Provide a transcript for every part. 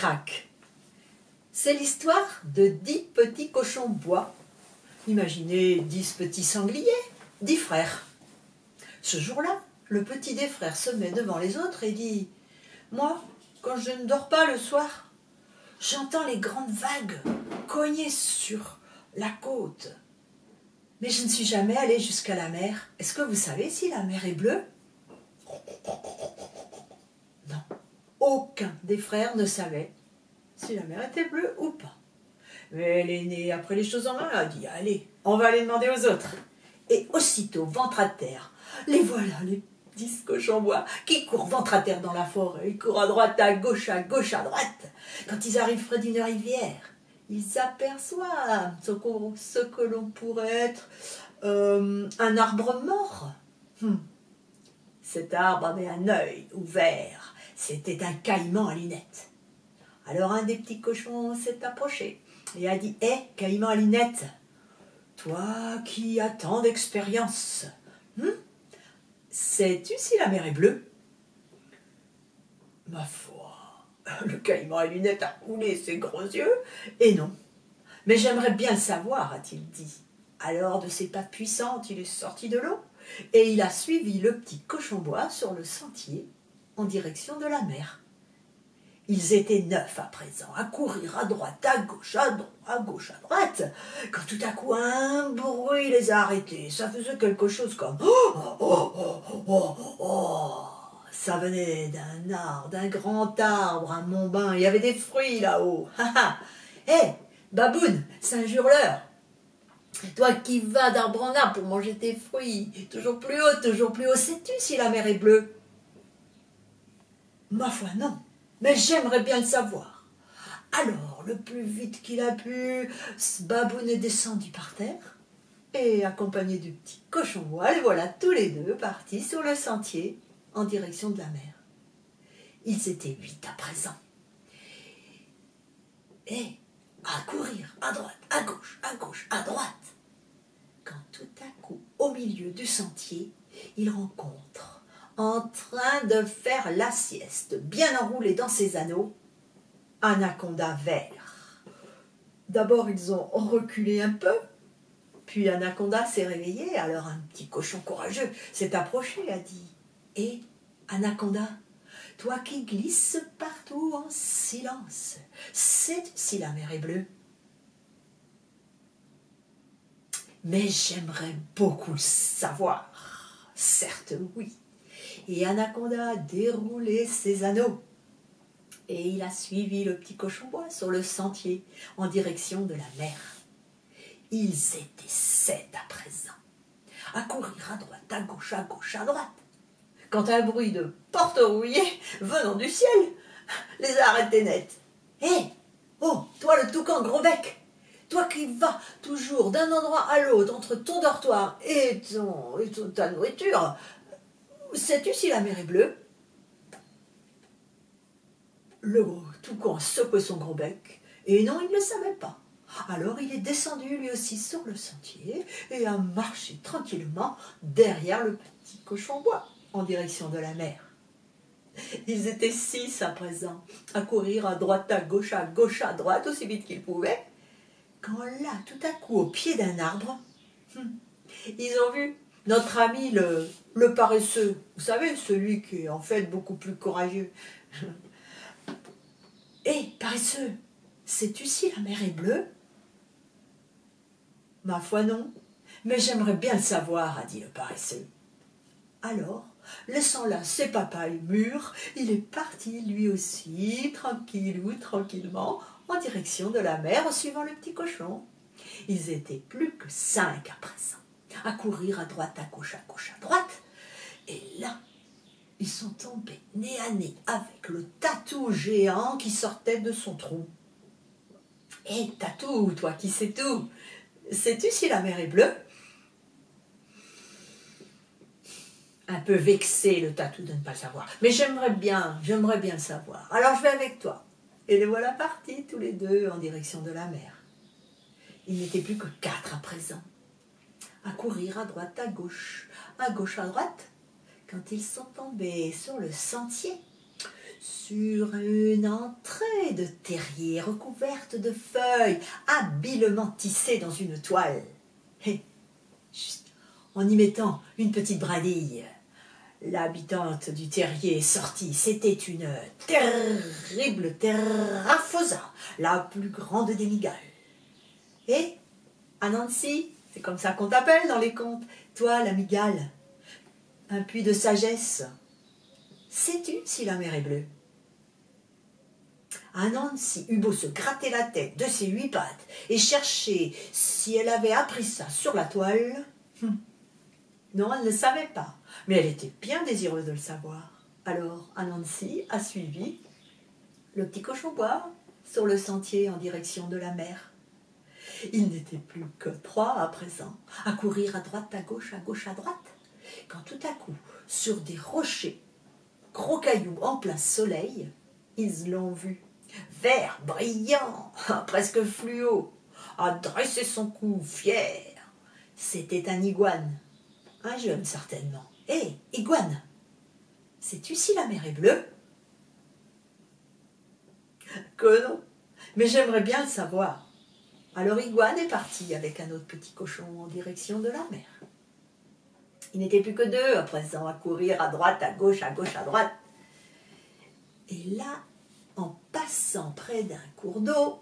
Cric-Crac. C'est l'histoire de 10 petits cochons bois. Imaginez 10 petits sangliers, 10 frères. Ce jour-là, le petit des frères se met devant les autres et dit « Moi, quand je ne dors pas le soir, j'entends les grandes vagues cogner sur la côte. Mais je ne suis jamais allé jusqu'à la mer. Est-ce que vous savez si la mer est bleue ?» Non, aucun des frères ne savait si la mer était bleue ou pas. Mais l'aîné a pris les choses en main, a dit « Allez, on va aller demander aux autres. » Et aussitôt, ventre à terre, les voilà, les 10 cochons bois qui courent ventre à terre dans la forêt. Ils courent à droite, à gauche, à droite. Quand ils arrivent près d'une rivière, ils aperçoivent ce que l'on pourrait être un arbre mort. Cet arbre avait un œil ouvert. C'était un caïman à lunettes. Alors un des petits cochons s'est approché et a dit « Hé, caïman à lunettes, toi qui as tant d'expérience, sais-tu si la mer est bleue ?» Ma foi, le caïman à lunettes a roulé ses gros yeux, et non. « Mais j'aimerais bien le savoir, a-t-il dit. » Alors de ses pattes puissantes, il est sorti de l'eau, et il a suivi le petit cochon bois sur le sentier en direction de la mer. Ils étaient 9 à présent, à courir à droite, à gauche, à droite, quand tout à coup un bruit les a arrêtés. Ça faisait quelque chose comme ça venait d'un arbre, d'un grand arbre, un monbin. Il y avait des fruits là-haut. Hé, baboune, c'est un jureleur. Toi qui vas d'arbre en arbre pour manger tes fruits, toujours plus haut, sais-tu si la mer est bleue? Ma foi, non. Mais j'aimerais bien le savoir. Alors, le plus vite qu'il a pu, ce baboune est descendu par terre et, accompagné du petit cochon bois, les voilà tous les deux partis sur le sentier en direction de la mer. Ils étaient 8 à présent. Et à courir à droite, à gauche, à droite. Quand tout à coup, au milieu du sentier, ils rencontrent, en train de faire la sieste, bien enroulé dans ses anneaux, un anaconda vert. D'abord, ils ont reculé un peu, puis Anaconda s'est réveillé, alors un petit cochon courageux s'est approché et a dit « Hé, Anaconda, toi qui glisses partout en silence, sais-tu si la mer est bleue ?» Mais j'aimerais beaucoup le savoir. Certes, oui. Et Anaconda a déroulé ses anneaux. Et il a suivi le petit cochon bois sur le sentier en direction de la mer. Ils étaient 7 à présent, à courir à droite, à gauche, à droite. Quand un bruit de porte rouillée venant du ciel les a arrêtés net. Hé, oh, toi le toucan gros bec, toi qui vas toujours d'un endroit à l'autre entre ton dortoir et ta nourriture, sais-tu si la mer est bleue? Le gros toucan a secoué son gros bec, et non, il ne le savait pas. Alors il est descendu lui aussi sur le sentier et a marché tranquillement derrière le petit cochon bois en direction de la mer. Ils étaient 6 à présent, à courir à droite, à gauche, à droite, aussi vite qu'ils pouvaient, quand là, tout à coup, au pied d'un arbre, ils ont vu notre ami le paresseux, vous savez, celui qui est en fait beaucoup plus courageux. Hé, paresseux, sais-tu si la mer est bleue? Ma foi non, mais j'aimerais bien le savoir, a dit le paresseux. Alors, laissant là ses papayes mûres, il est parti lui aussi, tranquillement, en direction de la mer en suivant le petit cochon. Ils étaient plus que 5 à présent, à courir à droite, à gauche, à droite. Et là, ils sont tombés nez à nez avec le tatou géant qui sortait de son trou. Hé, tatou, toi qui sais tout, sais-tu si la mer est bleue? Un peu vexé le tatou de ne pas le savoir. Mais j'aimerais bien le savoir. Alors je vais avec toi. Et les voilà partis tous les deux en direction de la mer. Il n'était plus que 4 à présent, à courir à droite, à gauche, à droite, quand ils sont tombés sur le sentier. sur une entrée de terrier recouverte de feuilles, habilement tissées dans une toile, et juste en y mettant une petite brindille. L'habitante du terrier est sortie. C'était une terrible Terraphosa, la plus grande des migales. Et Anansi, c'est comme ça qu'on t'appelle dans les contes, toi la migale, un puits de sagesse. Sais-tu si la mer est bleue? Anansi eut beau se gratter la tête de ses 8 pattes et chercher si elle avait appris ça sur la toile. Non, elle ne savait pas, mais elle était bien désireuse de le savoir. Alors Anansi a suivi le petit cochon bois sur le sentier en direction de la mer. Ils n'étaient plus que 3 à présent, à courir à droite, à gauche, à droite, quand tout à coup, sur des rochers, gros cailloux en plein soleil, ils l'ont vu, vert, brillant, presque fluo, a dressé son cou fier. C'était un iguane. Un jeune, certainement. Hé, iguane, sais-tu si la mer est bleue? Que non, mais j'aimerais bien le savoir. Alors iguane est parti avec un autre petit cochon en direction de la mer. Il n'était plus que 2 à présent à courir à droite, à gauche, à droite. Et là, en passant près d'un cours d'eau,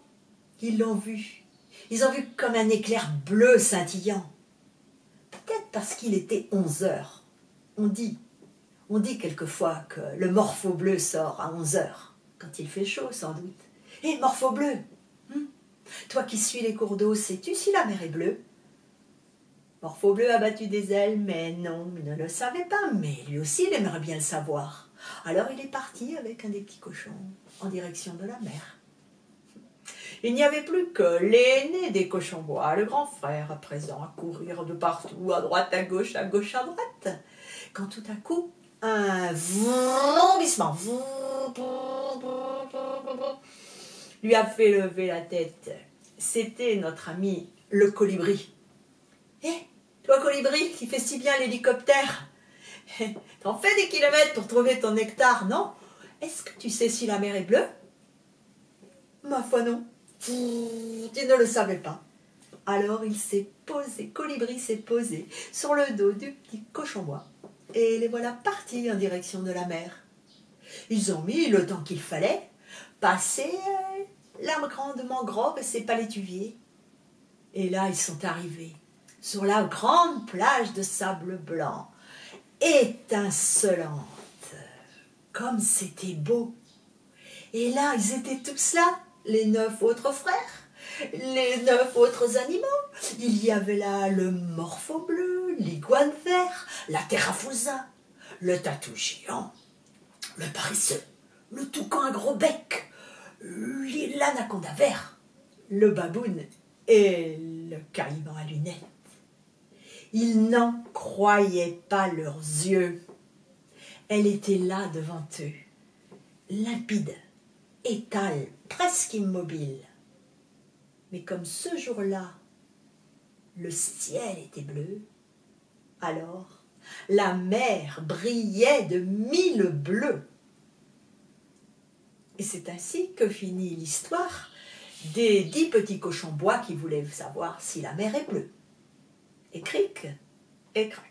ils l'ont vu. Ils ont vu comme un éclair bleu scintillant. Peut-être parce qu'il était 11 heures. On dit quelquefois que le morpho bleu sort à 11 heures, quand il fait chaud sans doute. Et morpho bleu, toi qui suis les cours d'eau, sais-tu si la mer est bleue? Morpho bleu a battu des ailes, mais non, il ne le savait pas, mais lui aussi il aimerait bien le savoir. Alors il est parti avec un des petits cochons en direction de la mer. Il n'y avait plus que l'aîné des cochons bois, le grand frère, à présent, à courir de partout, à droite, à gauche, à droite, quand tout à coup, un vrombissement lui a fait lever la tête. C'était notre ami le colibri. Hé, toi colibri, qui fais si bien l'hélicoptère, t'en fais des kilomètres pour trouver ton nectar, non? Est-ce que tu sais si la mer est bleue? Ma foi non. Tu ne le savais pas. Alors il s'est posé, colibri s'est posé sur le dos du petit cochon bois. Et les voilà partis en direction de la mer. Ils ont mis le temps qu'il fallait passer la grande mangrove et ses palétuviers. Et là ils sont arrivés sur la grande plage de sable blanc, étincelante, comme c'était beau. Et là ils étaient tous là, les 9 autres frères, les 9 autres animaux. Il y avait là le morpho bleu, l'iguane vert, la terraphosa, le tatou géant, le paresseux, le toucan à gros bec, l'anaconda vert, le baboune et le caïman à lunettes. Ils n'en croyaient pas leurs yeux. Elle était là devant eux, limpide, étale, presque immobile. Mais comme ce jour-là, le ciel était bleu, alors la mer brillait de 1000 bleus. Et c'est ainsi que finit l'histoire des 10 petits cochons bois qui voulaient savoir si la mer est bleue. Et cric, et crac.